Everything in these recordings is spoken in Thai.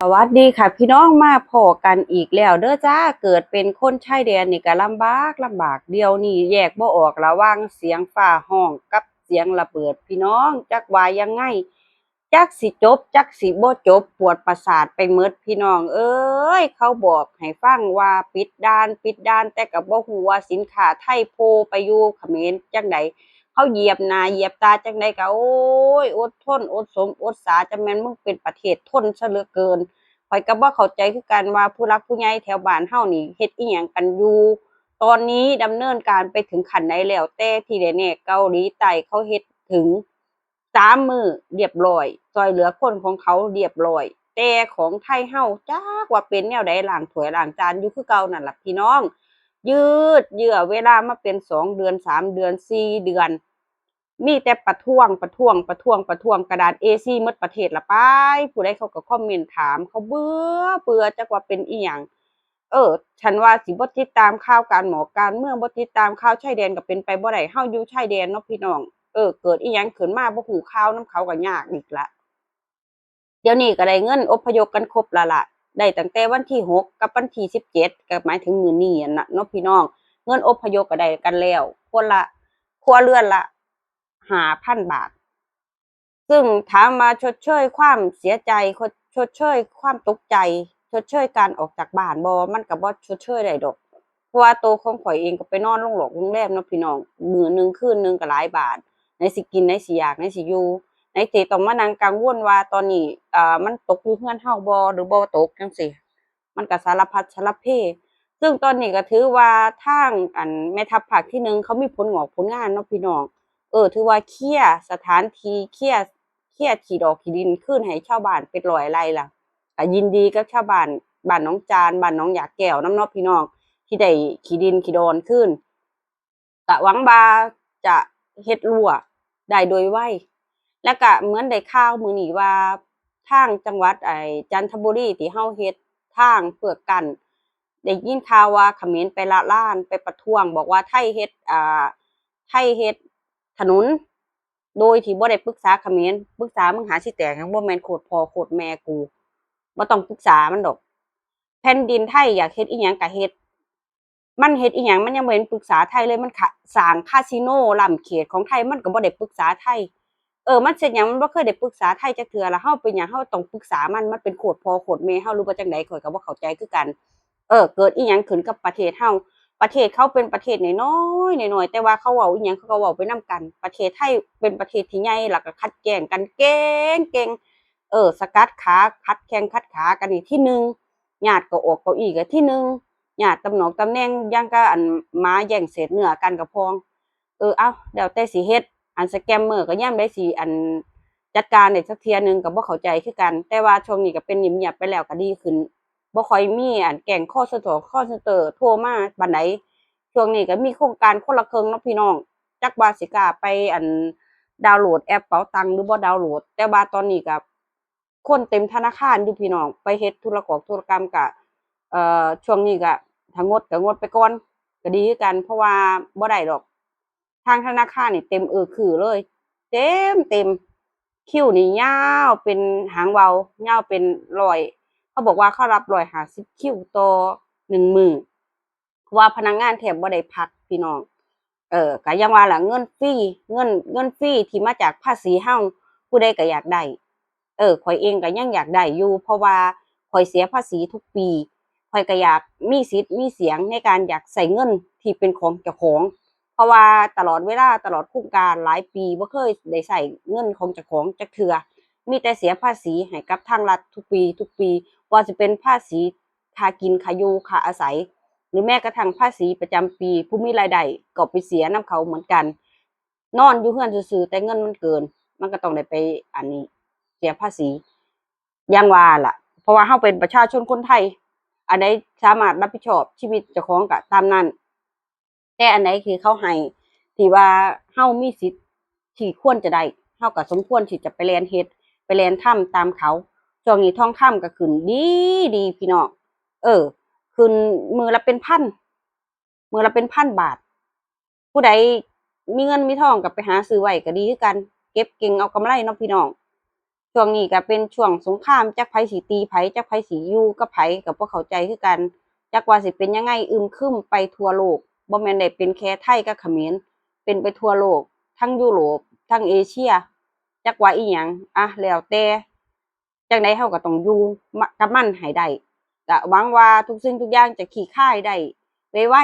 สวัสดีค่ะพี่น้องมาพอกันอีกแล้วเด้อจ้าเกิดเป็นคนชายแดนนี่ก็ลำบากเดียวนี่แยกบ่ออกระหว่างเสียงฟ้าห้องกับเสียงระเบิดพี่น้องจักว่ายังไงจักสิจบจักสิบ่จบปวดประสาทไปหมดพี่น้องเอ้ยเขาบอกให้ฟังว่าปิดด่านแต่ก็บ่ฮู้ว่าสินค้าไทยโผล่ไปอยู่เขมรจังใดเขาเหยียบหน้าเหยียบตาจังใดก็โอ้ยอดทนอดสมอดสาจังแม่นมึงเป็นประเทศทนซะเหลือเกิน ข้อยก็บ่เข้าใจคือกันว่าผู้หลักผู้ใหญ่แถวบ้านเฮานี่เฮ็ดอิหยังกันอยู่ตอนนี้ดำเนินการไปถึงขั้นใดแล้วแต่ที่แน่ๆเกาหลีใต้เขาเฮ็ดถึง3 มื้อเรียบร้อยช่วยเหลือคนของเขาเรียบร้อยแต่ของไทยเฮาจักว่าเป็นแนวใดล้างถ้วยล้างจานอยู่คือเก่านั่นล่ะพี่น้องยืดเยื้อเวลามาเป็น2 เดือน3 เดือน4 เดือนมีแต่ประท้วงกระดาษ A4 หมดประเทศละไปผู้ใดเขาก็คอมเมนต์ถามเขาเบื่อจักว่าเป็นอิหยังฉันว่าสิบ่ติดตามข่าวการเมืองบ่ติดตามข่าวชายแดนก็เป็นไปบ่ได้เฮาอยู่ชายแดนเนาะพี่น้องเกิดอิหยังขึ้นมาบ่ฮู้ข่าวนำเขาก็ยากอีกละเดี๋ยวนี้ก็ได้เงินอพยพกันครบแล้วล่ะได้ตั้งแต่วันที่6กับวันที่17ก็หมายถึงมื้อนี้อะน่ะเนาะพี่น้องเงินอพยพก็ได้กันแล้วคนละครัวเรือนละ5,000 บาท ซึ่งถามมาชดเชยความเสียใจชดเชยความตกใจชดเชยการออกจากบ้านบ่มันก็บ่ชดเชยได้ดอกเพราะว่าตัวของข้อยเองก็ไปนอนโรงแรมเนาะพี่น้องมื้อหนึ่งคืนหนึ่งก็หลายบาทไหนสิกินไหนสิอยากไหนสิอยู่ไหนสิต้องมานั่งกังวลว่าตอนนี้มันตกอยู่เรือนเฮาบ่หรือบ่ตกจังซี้มันก็สารพัดสารเพซึ่งตอนนี้ก็ถือว่าทางแม่ทัพภาคที่1เขามีผลงอกผลงานเนาะพี่น้องถือว่าเคลียร์สถานที่เคลียร์ที่ดอกที่ดินคืนให้ชาวบ้านเป็นร้อยไร่ล่ะก็ยินดีกับชาวบ้านบ้านหนองจานบ้านหนองยาแก้วนำเนาะพี่น้องที่ได้ขี้ดินขี้ดอนคืนก็หวังว่าจะเฮ็ดรั้วได้โดยไวแล้วก็เหมือนได้ข่าวมื้อนี้ว่าทางจังหวัดจันทบุรีที่เฮาเฮ็ดทางเพื่อกั้นได้ยินข่าวว่าเขมรไปละลานไปประท้วงบอกว่าไทยเฮ็ดถนนโดยที่บ่ได้ปรึกษาเขมรปรึกษามึงหาสิแตกหยังบ่แม่นโคตรพ่อโคตรแม่กูบ่ต้องปรึกษามันดอกแผ่นดินไทยอยากเฮ็ดอิหยังก็เฮ็ดมันเฮ็ดอิหยังมันยังบ่เห็นปรึกษาไทยเลยมันสร้างคาสิโนล้ำเขตของไทยมันก็บ่ได้ปรึกษาไทยมันเฮ็ดหยังมันบ่เคยได้ปรึกษาไทยจักเทื่อแล้วเฮาเป็นหยังเฮาต้องปรึกษามันเป็นโคตรพ่อโคตรแม่เฮาหรือว่าจั่งใดข้อยก็บ่เข้าใจคือกันเกิดอิหยังขึ้นกับประเทศเฮา ประเทศเขาเป็นประเทศน้อยๆแต่ว่าเขาเว้าอิหยังเขาก็เว้าไปนำกันประเทศไทยเป็นประเทศที่ใหญ่แล้วก็ขัดแย้งกันเก่งสกัดขาขัดแข้งขัดขากันนี่ที่หนึ่งญาติก็ออกเก้าอี้ก็ที่หนึ่งญาติตำแหน่งอย่างกับหมาแย่งเศษเนื้อกันกับพ้องเอ้าแล้วแต่สิเฮ็ดสแกมเมอร์ก็ยามใดสิจัดการได้สักเที่ยหนึ่งก็บ่เข้าใจคือกันแต่ว่าช่วงนี้ก็เป็นเงียบๆไปแล้วก็ดีขึ้น บ่ค่อยมีแก๊งcall center โทรมาปานใดช่วงนี้ก็มีโครงการคนละครึ่งเนาะพี่น้องจักว่าสิกล้าไปดาวน์โหลดแอปเป๋าตังหรือบ่ดาวน์โหลดแต่ว่าตอนนี้ก็คนเต็มธนาคารอยู่พี่น้องไปเฮ็ดธุรกรรมก็ช่วงนี้ก็ถ้างดก็งดไปก่อนก็ดีคือกันเพราะว่าบ่ได้ดอกทางธนาคารนี่เต็มคือเลยเต็มคิวนี่ยาวเป็นหางว่าวยาวเป็นร้อย เขาบอกว่าเขารับ150คิวต่อ1 มื้อเพราะว่าพนักงานแทบบ่ได้พักพี่น้องก็ยังว่าล่ะเงินฟรีที่มาจากภาษีเฮาผู้ใดก็อยากได้ข้อยเองก็ยังอยากได้อยู่เพราะว่าข้อยเสียภาษีทุกปีข้อยก็อยากมีสิทธิ์มีเสียงในการอยากใช้เงินที่เป็นของเจ้าของเพราะว่าตลอดเวลาตลอดโครงการหลายปีบ่เคยได้ใช้เงินของเจ้าของจักเทื่อมีแต่เสียภาษีให้กับทางรัฐทุกปีว่าสิเป็นภาษีค่ากินค่าอยู่ค่าอาศัยหรือแม้กระทั่งภาษีประจำปีผู้มีรายได้ก็ไปเสียนำเขาเหมือนกันนอนอยู่เรือนซื่อๆแต่เงินมันเกินมันก็ต้องได้ไปอันนี้เสียภาษีอย่างว่าล่ะเพราะว่าเราเป็นประชาชนคนไทยอันใดสามารถรับผิดชอบชีวิตเจ้าของก็ตามนั้นแต่อันใดที่เขาให้ที่ว่าเรามีสิทธิ์ที่ควรจะได้เราก็สมควรที่จะไปแล่นเฮ็ดไปแล่นทำตามเขาช่วงนี้ทองคำก็ขึ้นดีพี่น้องเออขึ้นมื้อละเป็นพันมื้อละเป็นพันบาทผู้ใดมีเงินมีทองก็ไปหาซื้อไว้ก็ดีคือกันเก็บเก่งเอากำไรเนาะพี่น้อง ช่วงนี้ก็เป็นช่วงสงครามจักไผสิตีไผจักไผสิอยู่กับไผก็บ่เข้าใจคือกันจักว่าสิเป็นยังไงอึมครึมไปทั่วโลกบ่แม่นได้เป็นแค่ไทยกับเขมรเป็นไปทั่วโลกทั้งยุโรปทั้งเอเชียจักว่าอิหยังอะแล้วแต่จั่งใดเราก็ต้องอยู่กับมันให้ได้ก็หวังว่าทุกสิ่งทุกอย่างจะคลี่คลายได้ไว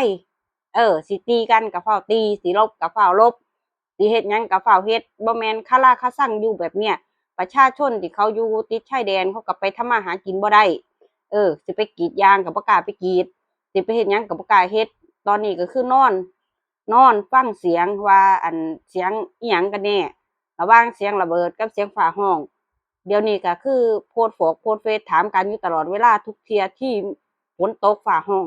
ๆสิตีกันก็ฟ้าวตีสิรบก็ฟ้าวรบสิเฮ็ดหยังก็ฟ้าวเฮ็ดบ่แม่นคาราคาซังอยู่แบบเนี้ย ประชาชนที่เขาอยู่ติดชายแดนเขาก็ไปทำมาหากินบ่ได้สิไปกรีดยางก็บ่กล้าไปกรีดสิไปเฮ็ดหยังก็บ่กล้าเฮ็ดตอนนี้ก็คือนอนฟังเสียงว่าอันเสียงอิหยังกันแน่ระหว่างเสียงระเบิดกับเสียงฟ้าร้องเดี๋ยวนี้ก็คือโพสต์โพสต์เฟซถามกันอยู่ตลอดเวลาทุกเที่ยที่ฝนตกฟ้าร้อง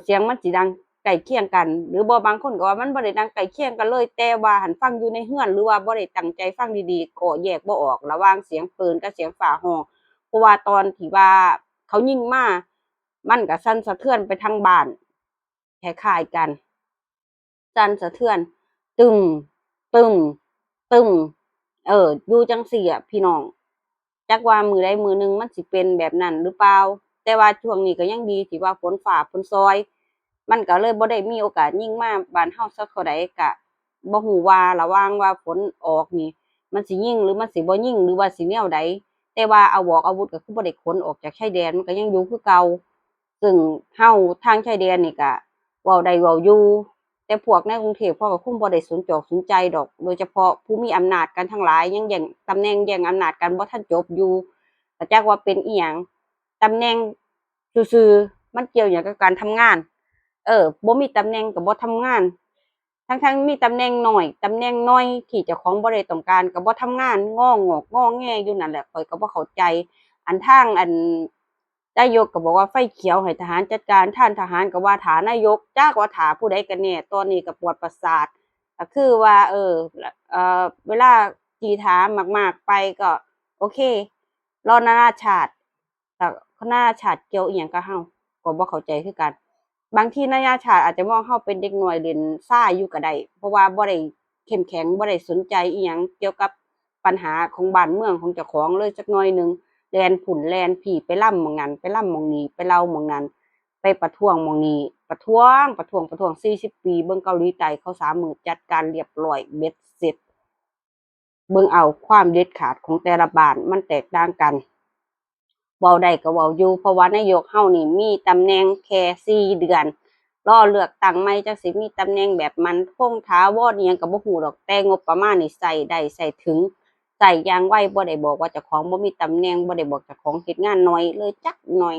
เสียงมันสิดังใกล้เคียงกันหรือบ่บางคนก็ว่ามันบ่ได้ดังใกล้เคียงกันเลยแต่ว่าหั้นฟังอยู่ในเรือนหรือว่าบ่ได้ตั้งใจฟังดีๆก็แยกบ่ออกระหว่างเสียงปืนกับเสียงฟ้าร้องเพราะว่าตอนที่ว่าเขายิงมามันก็สั่นสะเทือนไปทั้งบ้านคล้ายๆกันสั่นสะเทือนตึ้มตึ้มตึ้มอยู่จั่งซี้อะพี่น้องจักว่ามื้อใดมื้อหนึ่งมันสิเป็นแบบนั้นหรือเปล่าแต่ว่าช่วงนี้ก็ยังดีที่ว่าฝนฟ้าฝนช่วย มันก็เลยบ่ได้มีโอกาสยิงมาบ้านเราสักเท่าใดก็บ่ฮู้ว่าระหว่างว่าฝนออกนี่มันสิยิงหรือมันสิบ่ยิงหรือว่าสิแนวใดแต่ว่าอาวุธก็คือบ่ได้ขนออกจากชายแดนมันก็ยังอยู่คือเก่าซึ่งเราทางชายแดนนี่ก็เว้าได้เว้าอยู่แต่พวกในกรุงเทพเขาก็คงบ่ได้สนจอกสนใจดอกโดยเฉพาะผู้มีอำนาจกันทั้งหลายยังแย่งตำแหน่งแย่งอำนาจกันบ่ทันจบอยู่ก็จักว่าเป็นอิหยังตำแหน่งซื่อๆมันเกี่ยวหยังกับการทำงาน บ่มีตำแหน่งก็บ่ทำงานทั้งๆมีตำแหน่งน้อยตำแหน่งน้อยที่เจ้าของบ่ได้ต้องการก็บ่ทำงานงองอกงอแงอยู่นั่นแหละข้อยก็บ่เข้าใจอันทางนายกก็บอกว่าไฟเขียวให้ทหารจัดการท่านทหารก็ว่าท่านายกจักว่าท่าผู้ใดกันแน่ตอนนี้ก็ปวดประสาทก็คือว่าเวลาที่ถามมากๆไปก็โอเครอนานาชาติก็นานาชาติเกี่ยวอิหยังกับเราก็บ่เข้าใจคือกัน บางทีนานาชาติอาจจะมองเราเป็นเด็กน้อยเล่นทรายอยู่ก็ได้เพราะว่าบ่ได้เข้มแข็งบ่ได้สนใจอิหยังเกี่ยวกับปัญหาของบ้านเมืองของเจ้าของเลยจักหน่อยหนึ่งแล่นพุ่นแล่นพี่ไปรำหม้องนั้นไปรำหม้องนี้ไปเลาหม้องนั้นไปประท้วงหม้องนี้ประท้วง40ปีเบิ่งเกาหลีใต้เขาสามมื้อจัดการเรียบร้อยเบ็ดเสร็จเบิ่งเอาความเด็ดขาดของแต่ละบ้านมันแตกต่างกันเว้าได้ก็เว้าอยู่เพราะว่านายกเรานี่มีตำแหน่งแค่4 เดือน รอเลือกตั้งใหม่จักสิมีตำแหน่งแบบมั่นคงถาวรอิหยังก็บ่ฮู้ดอกแต่งบประมาณนี่ใช้ได้ใช้ถึงใช้อย่างไวบ่ได้บอกว่าเจ้าของบ่มีตำแหน่งบ่ได้บอกเจ้าของเฮ็ดงานน้อยเลยจักหน่อย